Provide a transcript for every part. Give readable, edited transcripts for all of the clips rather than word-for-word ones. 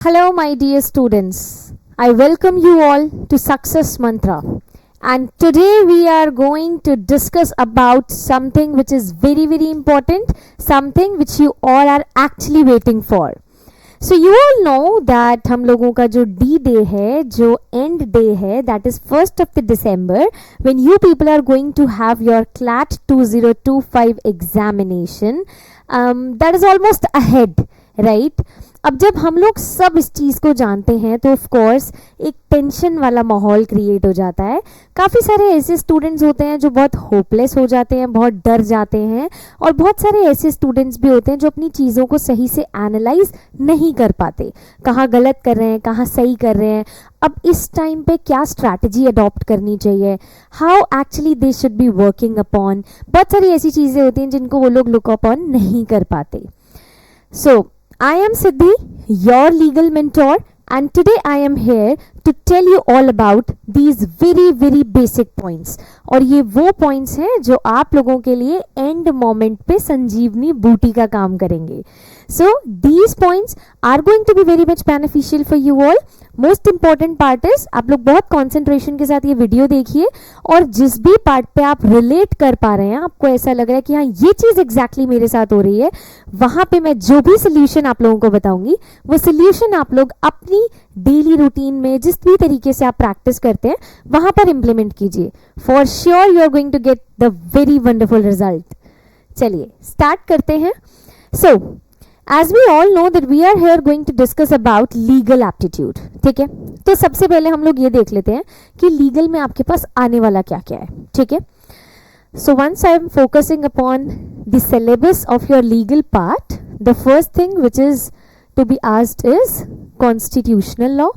Hello, my dear students. I welcome you all to Success Mantra. And today we are going to discuss about something which is very, very important, something which you all are actually waiting for. So you all know that हम लोगों का जो D-Day है, जो end day है, that is 1st of the December, when you people are going to have your CLAT 2025 examination, that is almost ahead, right? अब जब हम लोग सब इस चीज़ को जानते हैं तो ऑफ कोर्स एक टेंशन वाला माहौल क्रिएट हो जाता है. काफ़ी सारे ऐसे स्टूडेंट्स होते हैं जो बहुत होपलेस हो जाते हैं, बहुत डर जाते हैं, और बहुत सारे ऐसे स्टूडेंट्स भी होते हैं जो अपनी चीज़ों को सही से एनालाइज नहीं कर पाते, कहाँ गलत कर रहे हैं, कहाँ सही कर रहे हैं. अब इस टाइम पे क्या स्ट्रैटेजी अडॉप्ट करनी चाहिए, how actually they should be working upon, बहुत सारी ऐसी चीज़ें होती हैं जिनको वो लोग लुक अपॉन नहीं कर पाते. सो I am Siddhi, your legal mentor, and today I am here to tell you all about these very, very basic points. और ये वो points हैं जो आप लोगों के लिए end moment पे संजीवनी बूटी का काम करेंगे. So these points are going to be very much beneficial for you all. Most important part is आप लोग बहुत कॉन्सेंट्रेशन के साथ ये वीडियो देखिए, और जिस भी पार्ट पे आप रिलेट कर पा रहे हैं, आपको ऐसा लग रहा है कि हाँ ये चीज़ एग्जैक्टली मेरे साथ हो रही है, वहाँ पे मैं जो भी सोल्यूशन आप लोगों को बताऊंगी वो सोल्यूशन आप लोग अपनी डेली रूटीन में जिस भी तरीके से आप प्रैक्टिस करते हैं वहाँ पर इम्प्लीमेंट कीजिए. For sure you are going to get the very wonderful result. चलिए स्टार्ट करते हैं. सो as we all know that we are here going to discuss about legal aptitude. ठीक है, तो सबसे पहले हम लोग ये देख लेते हैं कि लीगल में आपके पास आने वाला क्या क्या है. ठीक है, so once I am focusing upon the syllabus of your legal part, the first thing which is to be asked is constitutional law.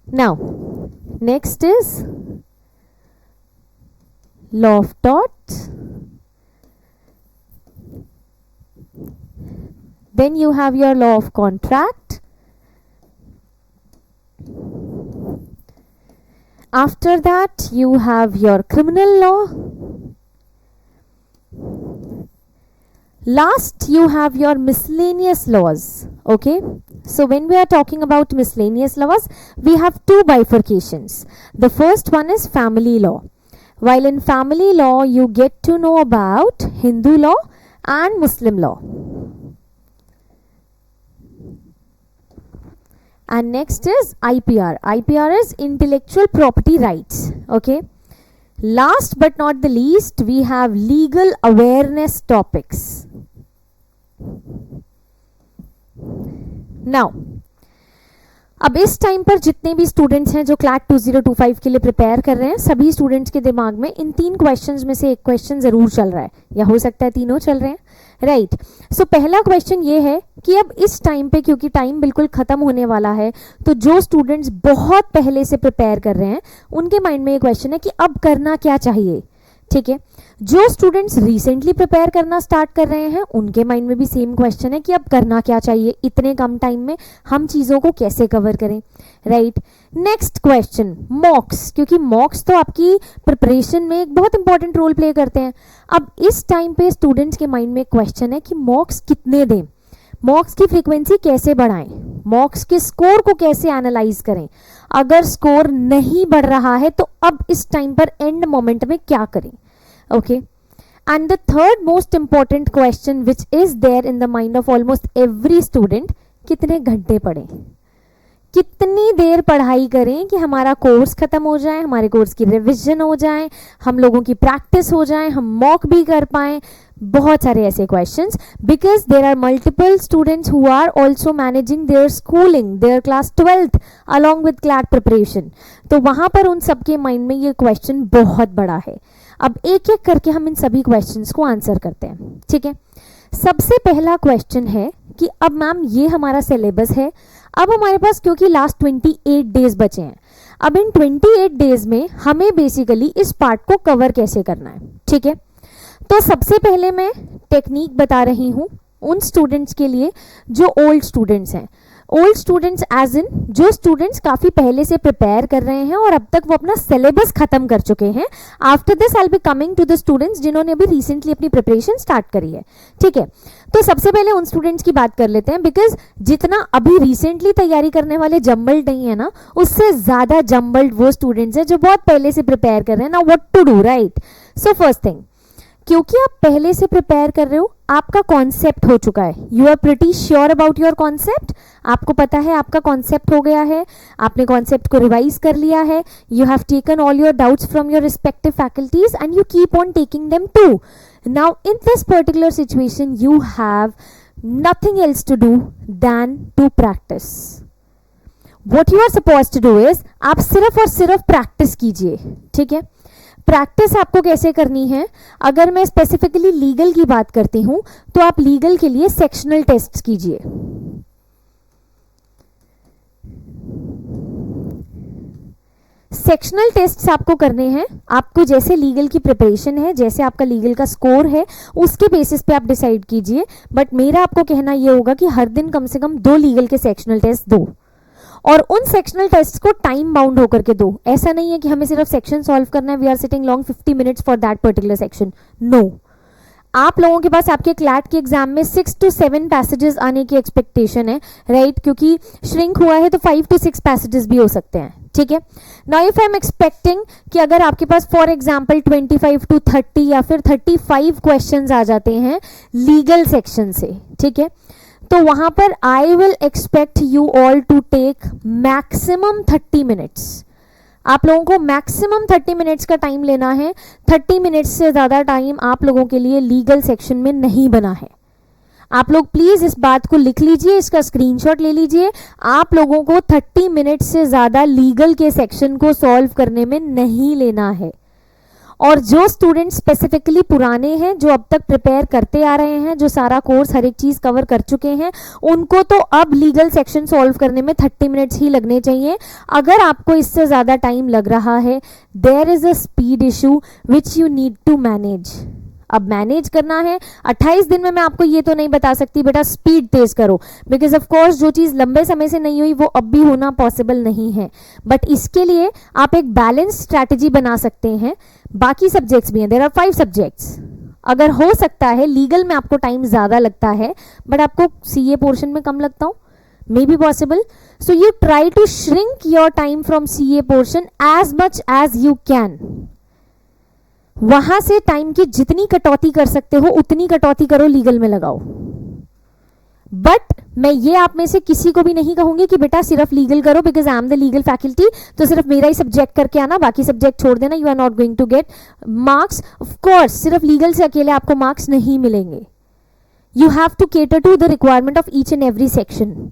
Now next is law of tort. Then you have your law of contract. After that you have your criminal law. Last you have your miscellaneous laws. Okay, so when we are talking about miscellaneous laws, we have two bifurcations. The first one is family law. While in family law you get to know about Hindu law and Muslim law. And next is IPR. IPR is intellectual property rights. Okay, last but not the least we have legal awareness topics. Now अब इस time पर जितने भी students हैं जो CLAT 2025 के लिए prepare कर रहे हैं, सभी स्टूडेंट्स के दिमाग में इन 3 क्वेश्चंस में से एक क्वेश्चन जरूर चल रहा है, या हो सकता है तीनों चल रहे हैं, राइट. सो पहला क्वेश्चन ये है कि अब इस टाइम पे, क्योंकि टाइम बिल्कुल खत्म होने वाला है, तो जो स्टूडेंट्स बहुत पहले से प्रिपेयर कर रहे हैं उनके माइंड में ये क्वेश्चन है कि अब करना क्या चाहिए. ठीक है, जो स्टूडेंट्स रिसेंटली प्रिपेयर करना स्टार्ट कर रहे हैं उनके माइंड में भी सेम क्वेश्चन है कि अब करना क्या चाहिए, इतने कम टाइम में हम चीज़ों को कैसे कवर करें, राइट. नेक्स्ट क्वेश्चन मॉक्स, क्योंकि मॉक्स तो आपकी प्रिपरेशन में एक बहुत इंपॉर्टेंट रोल प्ले करते हैं. अब इस टाइम पे स्टूडेंट्स के माइंड में क्वेश्चन है कि मॉक्स कितने दें, मॉक्स की फ्रीक्वेंसी कैसे बढ़ाएं, मॉक्स के स्कोर को कैसे एनालाइज करें, अगर स्कोर नहीं बढ़ रहा है तो अब इस टाइम पर एंड मोमेंट में क्या करें. Okay, and the third most important question which is there in the mind of almost every student, कितने घंटे पढ़ें, कितनी देर पढ़ाई करें कि हमारा कोर्स खत्म हो जाए, हमारे कोर्स की रिवीजन हो जाए, हम लोगों की प्रैक्टिस हो जाए, हम मॉक भी कर पाएं. बहुत सारे ऐसे questions, because there are multiple students who are also managing their schooling, their class 12th along with CLAT preparation. तो वहाँ पर उन सबके माइंड में ये क्वेश्चन बहुत बड़ा है. अब एक एक करके हम इन सभी क्वेश्चंस को आंसर करते हैं. ठीक है, सबसे पहला क्वेश्चन है कि अब मैम ये हमारा सिलेबस है, अब हमारे पास क्योंकि लास्ट 28 डेज बचे हैं, अब इन 28 डेज में हमें बेसिकली इस पार्ट को कवर कैसे करना है. ठीक है, तो सबसे पहले मैं टेक्निक बता रही हूँ उन स्टूडेंट्स के लिए जो ओल्ड स्टूडेंट्स हैं. ओल्ड स्टूडेंट्स एज इन जो स्टूडेंट्स काफ़ी पहले से प्रिपेयर कर रहे हैं और अब तक वो अपना सिलेबस खत्म कर चुके हैं. After this I will be coming to the students जिन्होंने अभी रिसेंटली अपनी प्रिपरेशन स्टार्ट करी है. ठीक है, तो सबसे पहले उन स्टूडेंट्स की बात कर लेते हैं, बिकॉज जितना अभी रिसेंटली तैयारी करने वाले जम्बल्ड नहीं है ना, उससे ज़्यादा जम्बल्ड वो स्टूडेंट्स हैं जो बहुत पहले से प्रिपेयर कर रहे हैं. ना what to do, right? So first thing, क्योंकि आप पहले से प्रिपेयर कर रहे हो, आपका कॉन्सेप्ट हो चुका है. You are pretty sure about your concept. आपको पता है आपका कॉन्सेप्ट हो गया है, आपने कॉन्सेप्ट को रिवाइज कर लिया है. You have taken all your doubts from your respective faculties and you keep on taking them too. Now in this particular situation you have nothing else to do than to practice. What you are supposed to do is आप सिर्फ और सिर्फ practice कीजिए. ठीक है, practice आपको कैसे करनी है? अगर मैं स्पेसिफिकली लीगल की बात करती हूं तो आप लीगल के लिए सेक्शनल टेस्ट कीजिए. सेक्शनल टेस्ट्स आपको करने हैं. आपको जैसे लीगल की प्रिपरेशन है, जैसे आपका लीगल का स्कोर है, उसके बेसिस पे आप डिसाइड कीजिए. बट मेरा आपको कहना ये होगा कि हर दिन कम से कम 2 लीगल के सेक्शनल टेस्ट दो, और उन सेक्शनल टेस्ट को टाइम बाउंड होकर के दो. ऐसा नहीं है कि हमें सिर्फ सेक्शन सॉल्व करना है, we are sitting long 50 minutes for that particular section. No, आप लोगों के पास आपके क्लैट के एग्जाम में 6 to 7 पैसेजेस आने की एक्सपेक्टेशन है, राइट? क्योंकि श्रिंक हुआ है तो 5 to 6 पैसेजेस भी हो सकते हैं. ठीक है, now if I am expecting कि अगर आपके पास फॉर एग्जांपल 25 to 30 या फिर 35 क्वेश्चंस आ जाते हैं लीगल सेक्शन से, ठीक है, तो वहां पर I will expect you all to take maximum 30 minutes. आप लोगों को मैक्सिमम 30 मिनट्स का टाइम लेना है. 30 मिनट्स से ज़्यादा टाइम आप लोगों के लिए लीगल सेक्शन में नहीं बना है. आप लोग प्लीज़ इस बात को लिख लीजिए, इसका स्क्रीनशॉट ले लीजिए. आप लोगों को 30 मिनट्स से ज़्यादा लीगल के सेक्शन को सॉल्व करने में नहीं लेना है. और जो स्टूडेंट्स स्पेसिफिकली पुराने हैं, जो अब तक प्रिपेयर करते आ रहे हैं, जो सारा कोर्स हर एक चीज़ कवर कर चुके हैं, उनको तो अब लीगल सेक्शन सॉल्व करने में 30 मिनट्स ही लगने चाहिए. अगर आपको इससे ज़्यादा टाइम लग रहा है, there is a speed issue which you need to manage. अब मैनेज करना है 28 दिन में. मैं आपको ये तो नहीं बता सकती बेटा स्पीड तेज करो, बिकॉज ऑफ कोर्स जो चीज़ लंबे समय से नहीं हुई वो अब भी होना पॉसिबल नहीं है. बट इसके लिए आप एक बैलेंस स्ट्रैटेजी बना सकते हैं. बाकी सब्जेक्ट्स भी हैं, देयर आर 5 सब्जेक्ट्स. अगर हो सकता है लीगल में आपको टाइम ज़्यादा लगता है बट आपको सीए पोर्शन में कम लगता हो, maybe possible. So you try to shrink your time from CA portion as much as you can. वहां से टाइम की जितनी कटौती कर सकते हो उतनी कटौती करो, लीगल में लगाओ. बट मैं ये आप में से किसी को भी नहीं कहूंगी कि बेटा सिर्फ लीगल करो, because I am the legal faculty, तो सिर्फ मेरा ही सब्जेक्ट करके आना, बाकी सब्जेक्ट छोड़ देना. You are not going to get marks. Of course सिर्फ लीगल से अकेले आपको मार्क्स नहीं मिलेंगे. You have to cater to the requirement of each and every section.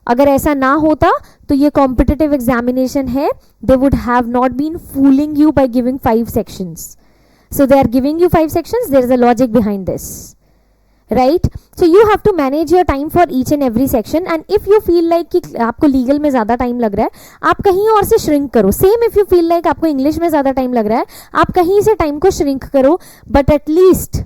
अगर ऐसा ना होता तो ये कॉम्पिटिटिव एग्जामिनेशन है, they would have not been fooling you by giving 5 sections. So they are giving you 5 sections. There is a logic behind this, right? So you have to manage your time for each and every section. And if you feel like कि आपको legal में ज़्यादा time लग रहा है, आप कहीं और से shrink करो. Same if you feel like आपको English में ज़्यादा time लग रहा है, आप कहीं से time को shrink करो. But at least,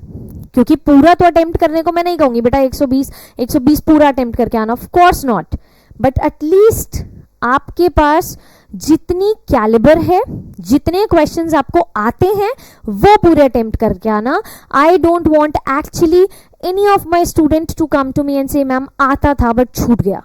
क्योंकि पूरा तो attempt करने को मैं नहीं कहूँगी बेटा 120 पूरा attempt करके आना, of course not. But at least आपके पास जितनी कैलिबर है, जितने क्वेश्चंस आपको आते हैं वो पूरे अटेम्प्ट करके आना. I don't want actually any of my student to come to me and say ma'am आता था बट छूट गया.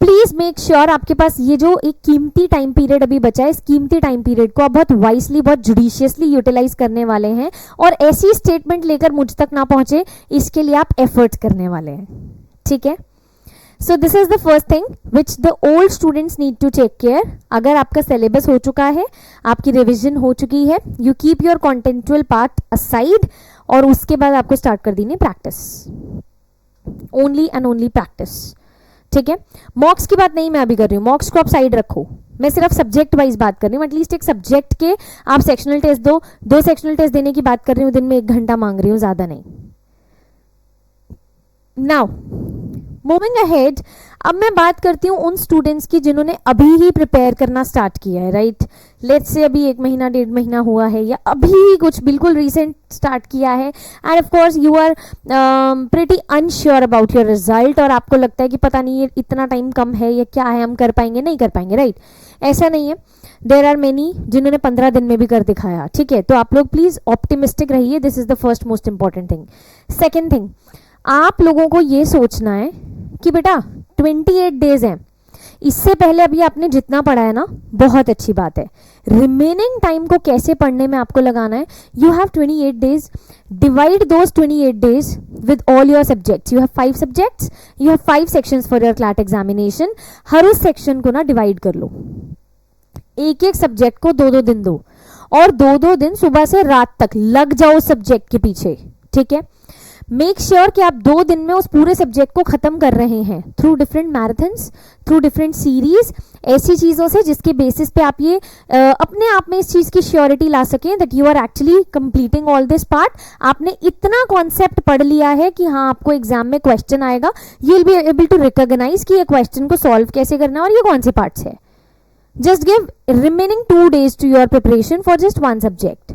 प्लीज मेक श्योर आपके पास ये जो एक कीमती टाइम पीरियड अभी बचा है, इस कीमती टाइम पीरियड को आप बहुत वाइसली, बहुत जुडिशियसली यूटिलाइज करने वाले हैं. और ऐसी स्टेटमेंट लेकर मुझ तक ना पहुंचे, इसके लिए आप एफर्ट करने वाले हैं. ठीक है, so this is the first thing which the old students need to take care. अगर आपका सिलेबस हो चुका है, आपकी रिविजन हो चुकी है, you keep your conceptual part aside, और उसके बाद आपको स्टार्ट कर देनी practice, only and only practice. ठीक है, मॉक्स की बात नहीं मैं अभी कर रही हूँ, मॉक्स को आप साइड रखो. मैं सिर्फ सब्जेक्ट वाइज बात कर रही हूँ. एटलीस्ट एक सब्जेक्ट के आप सेक्शनल टेस्ट दो. 2 सेक्शनल टेस्ट देने की बात कर रही हूँ, दिन में 1 घंटा मांग रही हूँ, ज़्यादा नहीं. नाउ मूविंग अहेड, अब मैं बात करती हूँ उन स्टूडेंट्स की जिन्होंने अभी ही प्रिपेयर करना स्टार्ट किया है, राइट। लेट्स से अभी 1 महीना 1.5 महीना हुआ है या अभी कुछ बिल्कुल रिसेंट स्टार्ट किया है, and of course you are pretty unsure about your result, और आपको लगता है कि पता नहीं ये इतना टाइम कम है या क्या है, हम कर पाएंगे नहीं कर पाएंगे, राइट। ऐसा नहीं है, देर आर मेनी जिन्होंने 15 दिन में भी कर दिखाया, ठीक है। तो आप लोग प्लीज ऑप्टिमिस्टिक रहिए, this is the first most important thing. Second thing, आप लोगों को ये सोचना है कि बेटा 28 डेज हैं, इससे पहले अभी आपने जितना पढ़ा है ना बहुत अच्छी बात है, रिमेनिंग टाइम को कैसे पढ़ने में आपको लगाना है। You have 28 days, divide those 28 days with all your subjects. You have 5 subjects, you have 5 sections for your CLAT examination. हर उस सेक्शन को ना डिवाइड कर लो, एक एक सब्जेक्ट को 2-2 दिन दो, और 2-2 दिन सुबह से रात तक लग जाओ सब्जेक्ट के पीछे, ठीक है। मेक श्योर कि आप 2 दिन में उस पूरे सब्जेक्ट को खत्म कर रहे हैं through different marathons, through different series, ऐसी चीजों से जिसके बेसिस पे आप ये अपने आप में इस चीज की श्योरिटी ला सकें that you are actually completing all this part. आपने इतना कॉन्सेप्ट पढ़ लिया है कि हाँ आपको एग्जाम में क्वेश्चन आएगा, you will be able to recognize कि ये क्वेश्चन को सॉल्व कैसे करना है और ये कौन से पार्ट्स है। Just give remaining 2 days to your preparation for just 1 subject.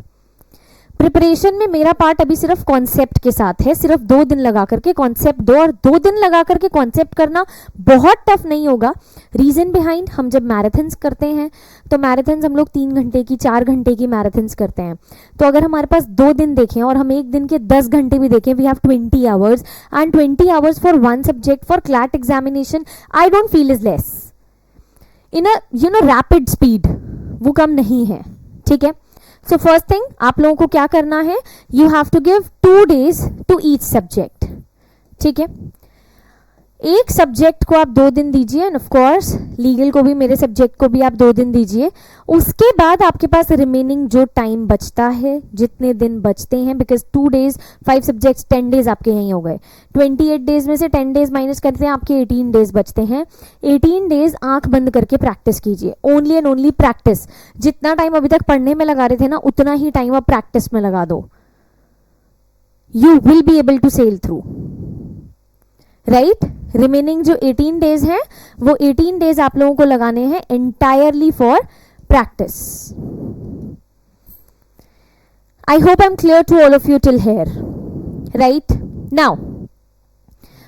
Preparation में मेरा पार्ट अभी सिर्फ कॉन्सेप्ट के साथ है, सिर्फ 2 दिन लगा करके कॉन्सेप्ट दो, और 2 दिन लगा करके कॉन्सेप्ट करना बहुत टफ नहीं होगा। रीजन बिहाइंड, हम जब मैराथन्स करते हैं तो मैराथन्स हम लोग 3 घंटे की 4 घंटे की मैराथन्स करते हैं, तो अगर हमारे पास 2 दिन देखें और हम एक दिन के 10 घंटे भी देखें, we have 20 hours, and 20 hours for 1 subject for CLAT examination I don't feel is less in a rapid speed, वो कम नहीं है, ठीक है। सो फर्स्ट थिंग आप लोगों को क्या करना है, you have to give 2 days to each subject, ठीक है। एक सब्जेक्ट को आप 2 दिन दीजिए, एंड ऑफ कोर्स लीगल को भी, मेरे सब्जेक्ट को भी आप 2 दिन दीजिए। उसके बाद आपके पास रिमेनिंग जो टाइम बचता है, जितने दिन बचते हैं, बिकॉज 2 days 5 सब्जेक्ट्स 10 days आपके यहीं हो गए, 28 days में से 10 days माइनस करते हैं, आपके 18 days बचते हैं। 18 days आंख बंद करके प्रैक्टिस कीजिए, ओनली एंड ओनली प्रैक्टिस। जितना टाइम अभी तक पढ़ने में लगा रहे थे ना, उतना ही टाइम आप प्रैक्टिस में लगा दो, you will be able to sail through, right. Remaining जो 18 days हैं, वो 18 days आप लोगों को लगाने हैं entirely for practice. I hope I am clear to all of you till here, right. Now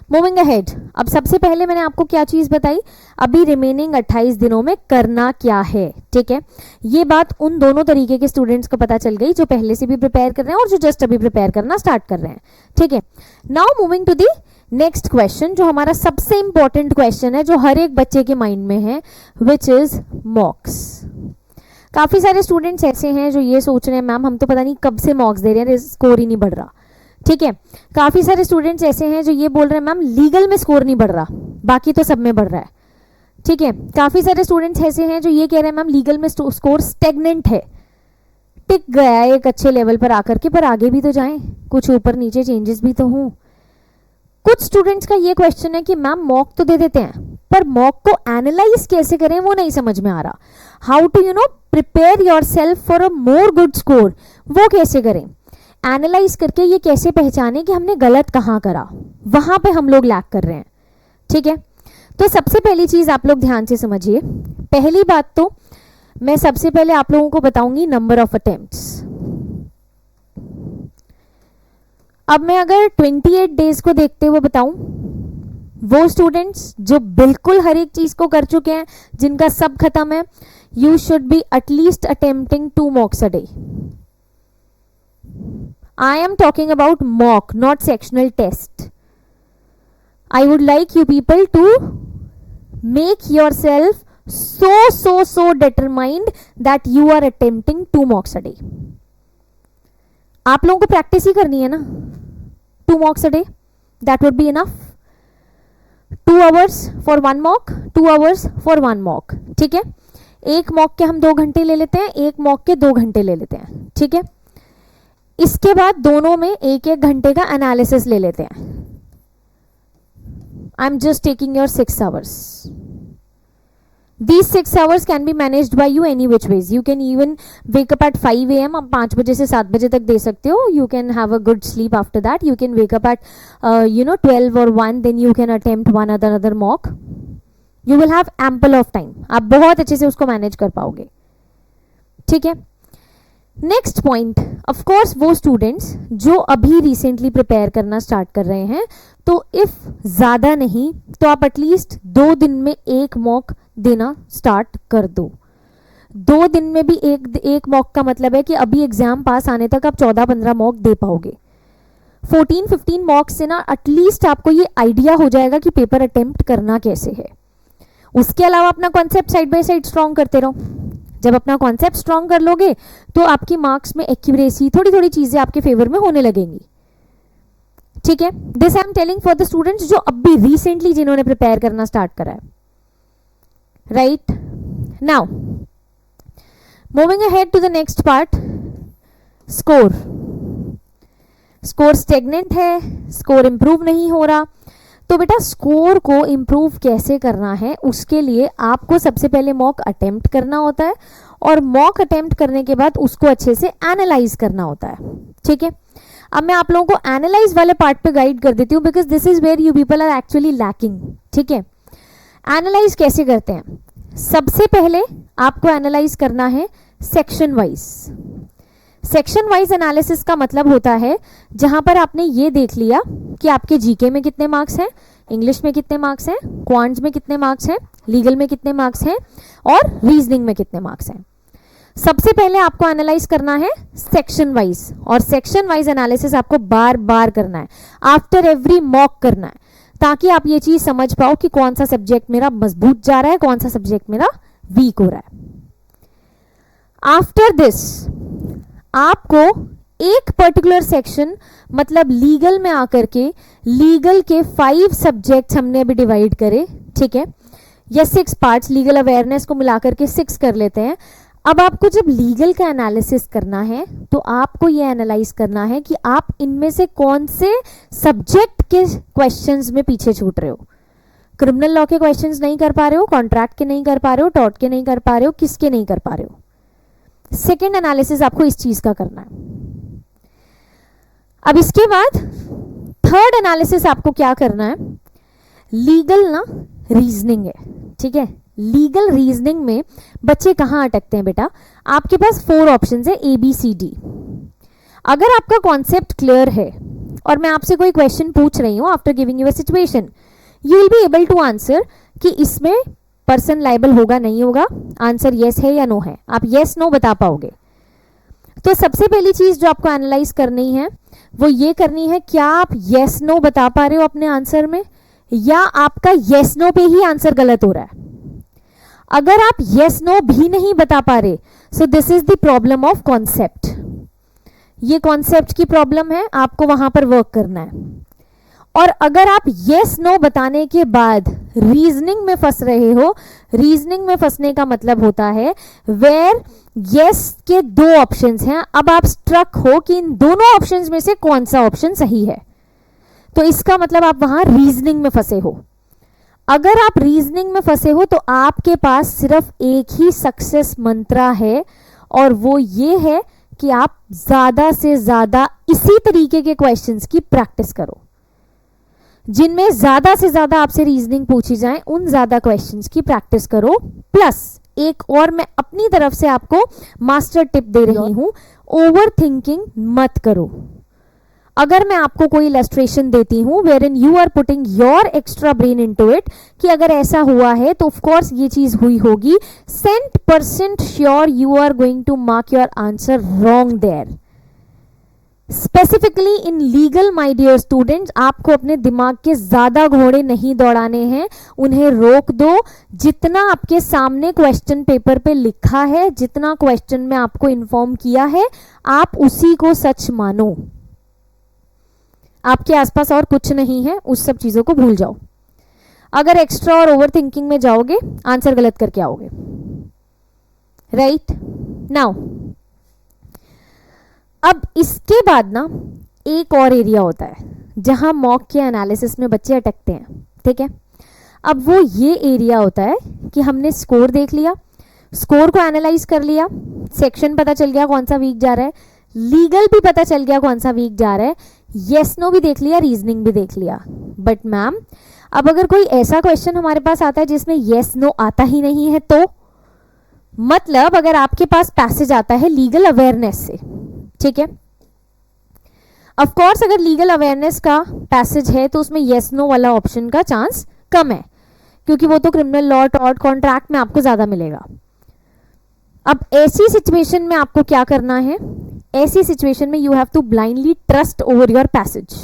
moving ahead, अब सबसे पहले मैंने आपको क्या चीज बताई, अभी रिमेनिंग 28 दिनों में करना क्या है, ठीक है। ये बात उन दोनों तरीके के स्टूडेंट्स को पता चल गई, जो पहले से भी प्रिपेयर कर रहे हैं और जो जस्ट अभी प्रिपेयर करना स्टार्ट कर रहे हैं, ठीक है। Now moving to the next question, जो हमारा सबसे इंपॉर्टेंट क्वेश्चन है, जो हर एक बच्चे के माइंड में है, विच इज मॉक्स। काफी सारे स्टूडेंट्स ऐसे हैं जो ये सोच रहे हैं मैम हम तो पता नहीं कब से मॉक्स दे रहे हैं, स्कोर ही नहीं बढ़ रहा, ठीक है। काफी सारे स्टूडेंट्स ऐसे हैं जो ये बोल रहे हैं मैम लीगल में स्कोर नहीं बढ़ रहा, बाकी तो सब में बढ़ रहा है, ठीक है। काफी सारे स्टूडेंट्स ऐसे हैं जो ये कह रहे हैं मैम लीगल में स्कोर स्टेगनेंट है, टिक गया है एक अच्छे लेवल पर आकर के, पर आगे भी तो जाएं, कुछ ऊपर नीचे चेंजेस भी तो हों। कुछ स्टूडेंट्स का ये क्वेश्चन है कि मैम मॉक तो दे देते हैं, पर मॉक को एनालाइज कैसे करें वो नहीं समझ में आ रहा। How to prepare yourself for a more good score, वो कैसे करें, एनालाइज करके ये कैसे पहचाने कि हमने गलत कहाँ करा, वहां पे हम लोग लैक कर रहे हैं, ठीक है। तो सबसे पहली चीज आप लोग ध्यान से समझिए। पहली बात तो मैं सबसे पहले आप लोगों को बताऊंगी नंबर ऑफ अटेम्प्ट्स। अब मैं अगर 28 डेज को देखते हुए बताऊं, वो स्टूडेंट्स जो बिल्कुल हर एक चीज को कर चुके हैं, जिनका सब खत्म है, you should be at least attempting 2 mocks a day. I am talking about mock, not sectional test. I would like you people to make yourself so determined that you are attempting 2 mocks a day. आप लोगों को practice ही करनी है ना, 2 mocks a day, that would be enough. 2 hours for 1 mock, 2 hours for 1 mock, ठीक है। एक mock के हम 2 घंटे ले लेते हैं, एक मॉक के 2 घंटे ले लेते हैं, ठीक है। इसके बाद दोनों में 1-1 घंटे का एनालिसिस ले लेते हैं। I am just taking your 6 hours, These 6 hours can be managed by you any which ways. You can even wake up at 5 a.m. आप 5 बजे से 7 बजे तक दे सकते हो. You can have a good sleep after that. You can wake up at 12 or 1. Then you can attempt one another mock. You will have ample of time. आप बहुत अच्छे से उसको मैनेज कर पाओगे. ठीक है. नेक्स्ट पॉइंट, ऑफ कोर्स वो स्टूडेंट्स जो अभी रिसेंटली प्रिपेयर करना स्टार्ट कर रहे हैं, तो इफ ज़्यादा नहीं तो आप एटलीस्ट 2 दिन में एक मॉक देना स्टार्ट कर दो. 2 दिन में भी एक मॉक का मतलब है कि अभी एग्जाम पास आने तक आप 14-15 मॉक दे पाओगे. 14-15 मॉक से ना एटलीस्ट आपको ये आइडिया हो जाएगा कि पेपर अटेम्प्ट करना कैसे है. उसके अलावा अपना concept side by side strong करते रहो. जब अपना कॉन्सेप्ट स्ट्रॉन्ग कर लोगे तो आपकी मार्क्स में एक्यूरेसी, थोड़ी थोड़ी चीजें आपके फेवर में होने लगेंगी. ठीक है. This I am telling for the students जो अभी रिसेंटली जिन्होंने प्रिपेयर करना स्टार्ट करा है. Right now moving ahead to the next part, score. Score stagnant है, स्कोर इंप्रूव नहीं हो रहा. तो बेटा स्कोर को इम्प्रूव कैसे करना है, उसके लिए आपको सबसे पहले मॉक अटेम्प्ट करना होता है और मॉक अटेम्प्ट करने के बाद उसको अच्छे से एनालाइज करना होता है. ठीक है. अब मैं आप लोगों को एनालाइज वाले पार्ट पे गाइड कर देती हूँ because this is where you people are actually lacking. ठीक है. एनालाइज कैसे करते हैं? सबसे पहले आपको एनालाइज करना है section wise. Section wise analysis का मतलब होता है जहां पर आपने ये देख लिया कि आपके जीके में कितने मार्क्स हैं, इंग्लिश में कितने मार्क्स हैं, क्वांट्स में कितने मार्क्स हैं, लीगल में कितने मार्क्स हैं और रीजनिंग में कितने मार्क्स हैं. सबसे पहले आपको एनालाइज करना है सेक्शन वाइज, और सेक्शन वाइज एनालिसिस आपको बार बार करना है, आफ्टर एवरी मॉक करना है, ताकि आप ये चीज समझ पाओ कि कौन सा सब्जेक्ट मेरा मजबूत जा रहा है, कौन सा सब्जेक्ट मेरा वीक हो रहा है. आफ्टर दिस आपको एक पर्टिकुलर सेक्शन, मतलब लीगल में आकर के लीगल के 5 सब्जेक्ट्स हमने अभी डिवाइड करे. ठीक है. या 6 पार्ट्स, लीगल अवेयरनेस को मिलाकर के 6 कर लेते हैं. अब आपको जब लीगल का एनालिसिस करना है तो आपको ये एनालाइज करना है कि आप इनमें से कौन से सब्जेक्ट के क्वेश्चंस में पीछे छूट रहे हो. क्रिमिनल लॉ के क्वेश्चंस नहीं कर पा रहे हो, कॉन्ट्रैक्ट के नहीं कर पा रहे हो, टॉर्ट के नहीं कर पा रहे हो, किसके नहीं कर पा रहे हो. सेकेंड एनालिसिस आपको इस चीज का करना है. अब इसके बाद थर्ड एनालिसिस आपको क्या करना है, लीगल ना रीजनिंग है. ठीक है. लीगल रीजनिंग में बच्चे कहां अटकते हैं बेटा, आपके पास 4 ऑप्शंस है ABCD. अगर आपका कॉन्सेप्ट क्लियर है और मैं आपसे कोई क्वेश्चन पूछ रही हूं after giving you a situation, you will be able to answer कि इसमें पर्सन लाइबल होगा नहीं होगा, आंसर येस है या नो है. आप येस नो बता पाओगे. तो सबसे पहली चीज जो आपको एनालाइज करनी है वो ये करनी है, क्या आप येस नो बता पा रहे हो अपने आंसर में, या आपका येस नो पे ही आंसर गलत हो रहा है. अगर आप येस नो भी नहीं बता पा रहे, सो this is the problem of concept. ये कॉन्सेप्ट की प्रॉब्लम है, आपको वहां पर वर्क करना है. और अगर आप येस नो बताने के बाद रीजनिंग में फंस रहे हो, रीजनिंग में फंसने का मतलब होता है वेयर येस के 2 ऑप्शंस हैं, अब आप स्ट्रक हो कि इन दोनों ऑप्शंस में से कौन सा ऑप्शन सही है, तो इसका मतलब आप वहां रीजनिंग में फंसे हो. अगर आप रीजनिंग में फंसे हो तो आपके पास सिर्फ एक ही सक्सेस मंत्रा है, और वो ये है कि आप ज्यादा से ज्यादा इसी तरीके के क्वेश्चंस की प्रैक्टिस करो, जिनमें ज्यादा से ज्यादा आपसे रीजनिंग पूछी जाए, उन ज्यादा क्वेश्चंस की प्रैक्टिस करो. प्लस एक और मैं अपनी तरफ से आपको मास्टर टिप दे रही हूं, ओवर थिंकिंग मत करो. अगर मैं आपको कोई इलस्ट्रेशन देती हूं wherein you are putting your extra brain into it कि अगर ऐसा हुआ है तो ऑफ कोर्स ये चीज हुई होगी, 100% sure you are going to mark your answer wrong there. Specifically in legal my dear students, आपको अपने दिमाग के ज्यादा घोड़े नहीं दौड़ाने हैं, उन्हें रोक दो. जितना आपके सामने क्वेश्चन पेपर पे लिखा है, जितना क्वेश्चन में आपको इन्फॉर्म किया है, आप उसी को सच मानो. आपके आसपास और कुछ नहीं है, उस सब चीजों को भूल जाओ. अगर एक्स्ट्रा और ओवर थिंकिंग में जाओगे, आंसर गलत करके आओगे. राइट नाउ अब इसके बाद ना एक और एरिया होता है जहां मॉक के एनालिसिस में बच्चे अटकते हैं. ठीक है. अब वो ये एरिया होता है कि हमने स्कोर देख लिया, स्कोर को एनालाइज कर लिया, सेक्शन पता चल गया कौन सा वीक जा रहा है, लीगल भी पता चल गया कौन सा वीक जा रहा है, येस नो भी देख लिया, रीजनिंग भी देख लिया। बट मैम अब अगर कोई ऐसा क्वेश्चन हमारे पास आता है जिसमें येस नो आता ही नहीं है, तो मतलब अगर आपके पास पैसेज आता है लीगल अवेयरनेस से, ठीक है, ऑफ कोर्स अगर लीगल अवेयरनेस का पैसेज है तो उसमें येस नो वाला ऑप्शन का चांस कम है, क्योंकि वो तो क्रिमिनल लॉ, टॉर्ट, कॉन्ट्रैक्ट में आपको ज्यादा मिलेगा। अब ऐसी सिचुएशन में आपको क्या करना है, ऐसी सिचुएशन में you have to blindly trust over your passage.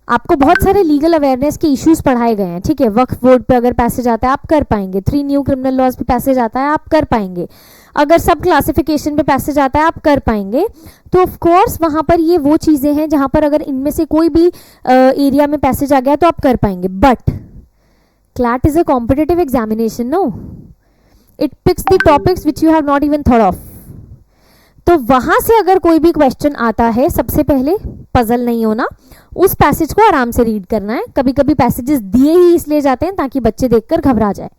आपको बहुत सारे लीगल अवेयरनेस के इश्यूज पढ़ाए गए हैं, ठीक है, वक्फ बोर्ड पे अगर पैसेज आता है आप कर पाएंगे, 3 न्यू क्रिमिनल लॉज पे पैसेज आता है आप कर पाएंगे, अगर सब क्लासिफिकेशन पे पैसेज आता है आप कर पाएंगे। तो ऑफ कोर्स वहां पर ये वो चीजें हैं जहां पर अगर इनमें से कोई भी एरिया में पैसेज आ गया तो आप कर पाएंगे। But CLAT is a competitive examination, no, it picks the topics which you have not even thought of. तो वहां से अगर कोई भी क्वेश्चन आता है, सबसे पहले पजल नहीं होना, उस पैसेज को आराम से रीड करना है। कभी कभी पैसेजेस दिए ही इसलिए जाते हैं ताकि बच्चे देखकर घबरा जाए,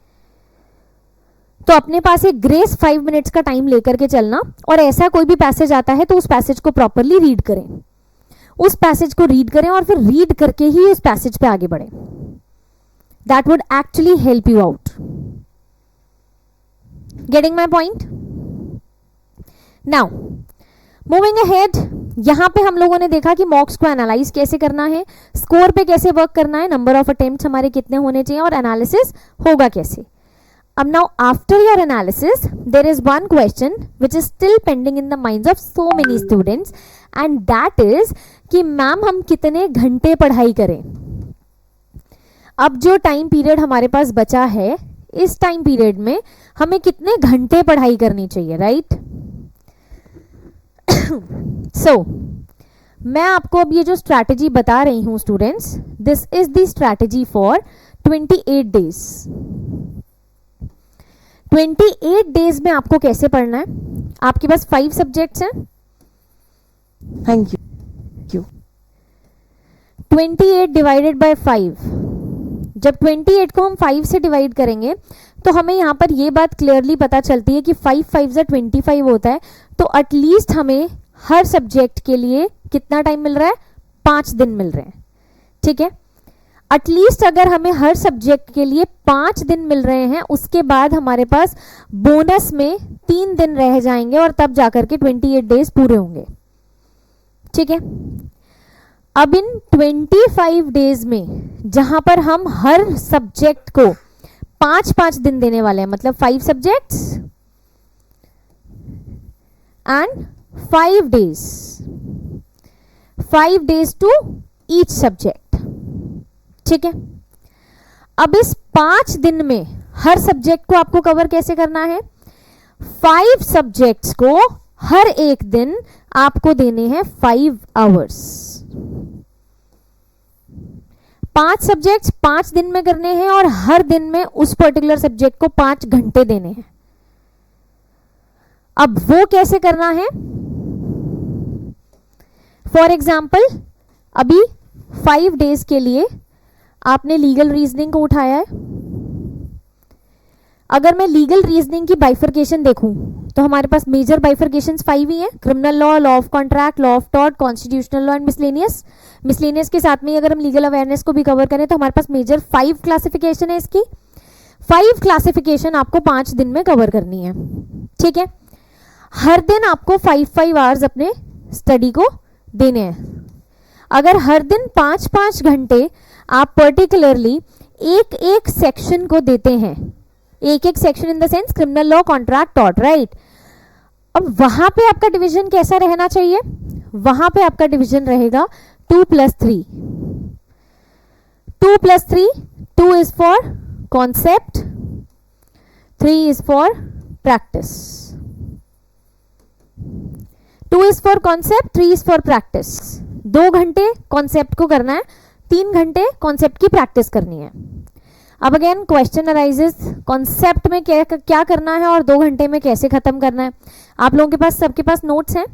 तो अपने पास एक ग्रेस 5 मिनट्स का टाइम लेकर के चलना, और ऐसा कोई भी पैसेज आता है तो उस पैसेज को प्रॉपरली रीड करें, उस पैसेज को रीड करें और फिर रीड करके ही उस पैसेज पे आगे बढ़ें। That would actually help you out. Getting my point? Now moving ahead, यहां पे हम लोगों ने देखा कि मॉक्स को एनालाइज कैसे करना है, स्कोर पे कैसे वर्क करना है, नंबर ऑफ अटेम्प्ट्स हमारे कितने होने चाहिए और एनालिसिस होगा कैसे। अब now after your analysis there is one question which is still pending in the minds of so many students, and that is कि मैम हम कितने घंटे पढ़ाई करें। अब जो टाइम पीरियड हमारे पास बचा है, इस टाइम पीरियड में हमें कितने घंटे पढ़ाई करनी चाहिए, राइट? सो मैं आपको अब ये जो स्ट्रैटेजी बता रही हूं students, this is the strategy for 28 days. 28 days में आपको कैसे पढ़ना है? आपके पास 5 सब्जेक्ट्स हैं। Thank you. 28 डिवाइडेड बाय 5, जब 28 को हम 5 से डिवाइड करेंगे तो हमें यहाँ पर ये बात क्लियरली पता चलती है कि 5 5 से 25 होता है, तो एटलीस्ट हमें हर सब्जेक्ट के लिए कितना टाइम मिल रहा है? 5 दिन मिल रहे हैं, ठीक है। एटलीस्ट अगर हमें हर सब्जेक्ट के लिए 5 दिन मिल रहे हैं, उसके बाद हमारे पास बोनस में 3 दिन रह जाएंगे और तब जाकर के 28 डेज पूरे होंगे, ठीक है। अब इन 25 डेज में जहां पर हम हर सब्जेक्ट को 5-5 दिन देने वाले हैं, मतलब 5 subjects and 5 days to each subject, ठीक है। अब इस 5 दिन में हर सब्जेक्ट को आपको कवर कैसे करना है? 5 सब्जेक्ट्स को हर एक दिन आपको देने हैं 5 आवर्स। 5 सब्जेक्ट्स 5 दिन में करने हैं और हर दिन में उस पर्टिकुलर सब्जेक्ट को 5 घंटे देने हैं। अब वो कैसे करना है? फॉर एग्जाम्पल, अभी 5 डेज के लिए आपने लीगल रीजनिंग को उठाया है। अगर मैं लीगल रीजनिंग की बाइफरकेशन देखूं तो हमारे पास मेजर बाइफरकेशंस 5 ही हैं, criminal law, law of contract, law of tort, constitutional law and miscellaneous. Miscellaneous के साथ में अगर हम लीगल अवेयरनेस को भी कवर करें तो हमारे पास मेजर 5 क्लासिफिकेशन है इसकी। 5 क्लासिफिकेशन आपको 5 दिन में कवर करनी है, ठीक है। हर दिन आपको 5-5 आवर्स अपने स्टडी को देने हैं। अगर हर दिन 5-5 घंटे आप पर्टिकुलरली एक सेक्शन को देते हैं, एक section in the sense criminal law, contract, tort, right. अब वहां पे आपका डिवीजन कैसा रहना चाहिए? वहां पे आपका डिवीजन रहेगा 2+3। 2+3, 2 is for concept, 3 is for practice. 2 is for concept, 3 is for practice. 2 घंटे कॉन्सेप्ट को करना है, 3 घंटे कॉन्सेप्ट की प्रैक्टिस करनी है। अब अगेन क्वेश्चन अराइजेस, कॉन्सेप्ट में क्या करना है और 2 घंटे में कैसे खत्म करना है? आप लोगों के पास, सबके पास नोट्स हैं।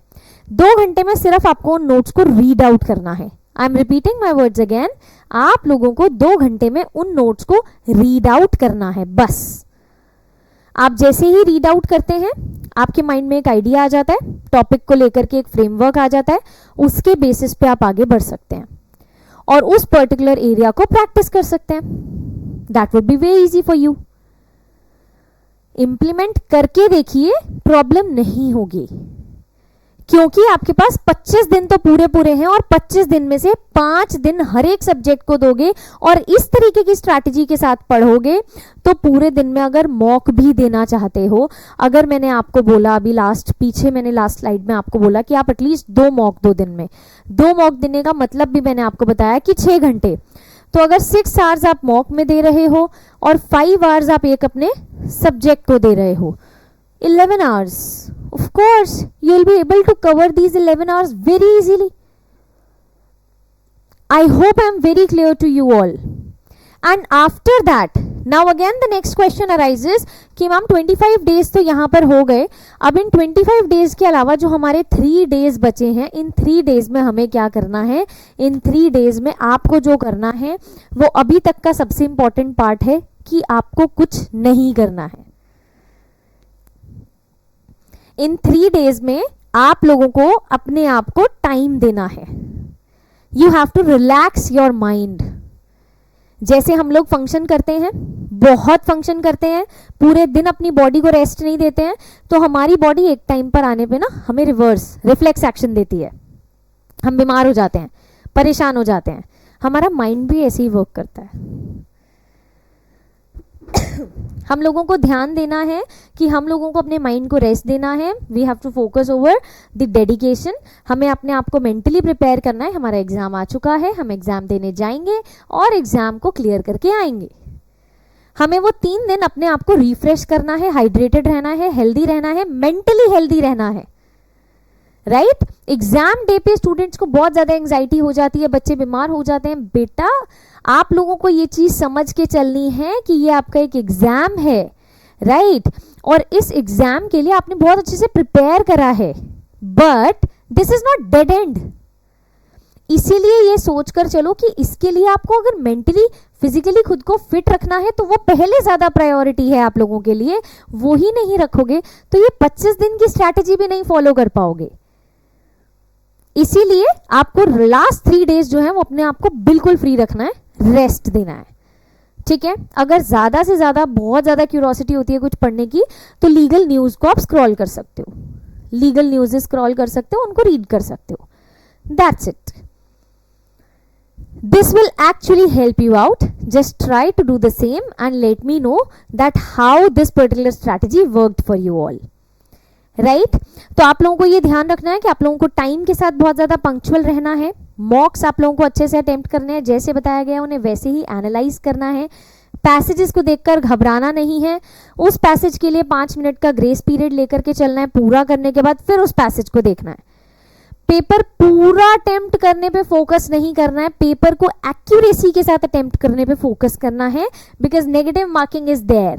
2 घंटे में सिर्फ आपको उन नोट्स को रीड आउट करना है। I am repeating my words again, आप लोगों को 2 घंटे में उन नोट्स को रीड आउट करना है बस। आप जैसे ही रीड आउट करते हैं आपके माइंड में एक आइडिया आ जाता है, टॉपिक को लेकर के एक फ्रेमवर्क आ जाता है, उसके बेसिस पे आप आगे बढ़ सकते हैं और उस पर्टिकुलर एरिया को प्रैक्टिस कर सकते हैं। That would be very easy for you. Implement करके देखिए, प्रॉब्लम नहीं होगी, क्योंकि आपके पास 25 दिन तो पूरे पूरे हैं और 25 दिन में से 5 दिन हर एक सब्जेक्ट को दोगे और इस तरीके की स्ट्रैटेजी के साथ पढ़ोगे तो पूरे दिन में अगर मॉक भी देना चाहते हो, अगर मैंने आपको बोला अभी लास्ट स्लाइड में आपको बोला कि आप एटलीस्ट 2 मॉक दो दिन में, 2 मॉक देने का मतलब भी मैंने आपको बताया कि 6 घंटे, तो अगर 6 आवर्स आप मॉक में दे रहे हो और 5 आवर्स आप एक अपने सब्जेक्ट को दे रहे हो, 11 hours. Of course, you'll be able to cover these 11 hours very easily. I hope I'm very clear to you all. And after that, now again the next question arises कि ma'am 25 days तो यहाँ पर हो गए, अब इन 25 days के अलावा जो हमारे 3 days बचे हैं, इन 3 days में हमें क्या करना है? इन 3 days में आपको जो करना है वो अभी तक का सबसे इंपॉर्टेंट पार्ट है कि आपको कुछ नहीं करना है। इन 3 days में आप लोगों को अपने आप को टाइम देना है। You have to relax your mind. जैसे हम लोग फंक्शन करते हैं, बहुत फंक्शन करते हैं, पूरे दिन अपनी बॉडी को रेस्ट नहीं देते हैं, तो हमारी बॉडी एक टाइम पर आने पे ना हमें रिवर्स रिफ्लेक्स एक्शन देती है, हम बीमार हो जाते हैं, परेशान हो जाते हैं। हमारा माइंड भी ऐसे ही वर्क करता है। हम लोगों को ध्यान देना है कि हम लोगों को अपने माइंड को रेस्ट देना है। We have to focus over the dedication. हमें अपने आप को मेंटली प्रिपेयर करना है। हमारा एग्जाम आ चुका है, हम एग्जाम देने जाएंगे और एग्जाम को क्लियर करके आएंगे। हमें वो 3 दिन अपने आप को रिफ्रेश करना है, हाइड्रेटेड रहना है, हेल्दी रहना है, मेंटली हेल्दी रहना है, राइट? एग्जाम डे पे स्टूडेंट्स को बहुत ज्यादा एंजाइटी हो जाती है, बच्चे बीमार हो जाते हैं। बेटा, आप लोगों को ये चीज समझ के चलनी है कि ये आपका एक एग्जाम है, राइट? और इस एग्जाम के लिए आपने बहुत अच्छे से प्रिपेयर करा है, but this is not dead and. इसीलिए ये सोचकर चलो कि इसके लिए आपको अगर मेंटली फिजिकली खुद को फिट रखना है तो वो पहले ज्यादा प्रायोरिटी है आप लोगों के लिए। वो ही नहीं रखोगे तो ये 25 दिन की स्ट्रैटेजी भी नहीं फॉलो कर पाओगे। इसीलिए आपको लास्ट 3 days जो है वो अपने आप को बिल्कुल फ्री रखना है, रेस्ट देना है, ठीक है? अगर ज्यादा से ज्यादा बहुत ज्यादा क्यूरोसिटी होती है कुछ पढ़ने की तो लीगल न्यूज को आप स्क्रॉल कर सकते हो, लीगल न्यूज स्क्रॉल कर सकते हो, उनको रीड कर सकते हो। That's it. This will actually help you out. Just try to do the same and let me know that how this particular strategy worked for you all. Right? तो आप लोगों को ये ध्यान रखना है कि आप लोगों को टाइम के साथ बहुत ज़्यादा पंक्चुअल रहना है। मॉक्स आप लोगों को अच्छे से अटेम्प्ट करने हैं, जैसे बताया गया उन्हें वैसे ही एनालाइज करना है। पैसेजेस को देखकर घबराना नहीं है। उस पैसेज के लिए 5 मिनट का ग्रेस पीरियड लेकर के चलना है, पूरा करने के बाद फिर उस पैसेज को देखना है। पेपर पूरा अटेम्प्ट करने पे फोकस नहीं करना है, पेपर को एक्यूरेसी के साथ अटेम्प्ट करने पे फोकस करना है, because negative marking is there.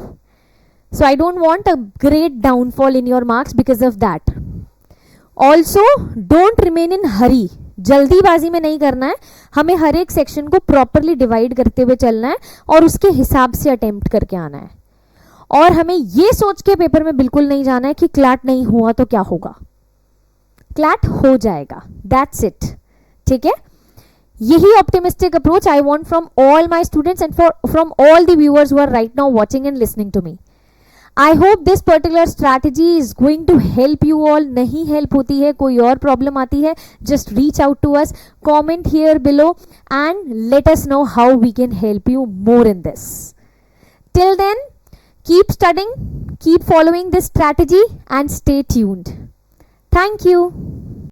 So I don't want a great downfall in your marks because of that. Also don't remain in hurry, जल्दीबाजी में नहीं करना है। हमें हर एक सेक्शन को प्रॉपरली डिवाइड करते हुए चलना है और उसके हिसाब से अटेम्प्ट करके आना है। और हमें ये सोच के पेपर में बिल्कुल नहीं जाना है कि क्लैट नहीं हुआ तो क्या होगा, क्लैट हो जाएगा। दैट्स इट, ठीक है? यही optimistic approach I want from all my students and from all the viewers who are right now watching and listening to me. I hope this particular strategy is going to help you all. नहीं help होती है, कोई और problem आती है, just reach out to us, comment here below and let us know how we can help you more in this. Till then, keep studying, keep following this strategy and stay tuned. Thank you.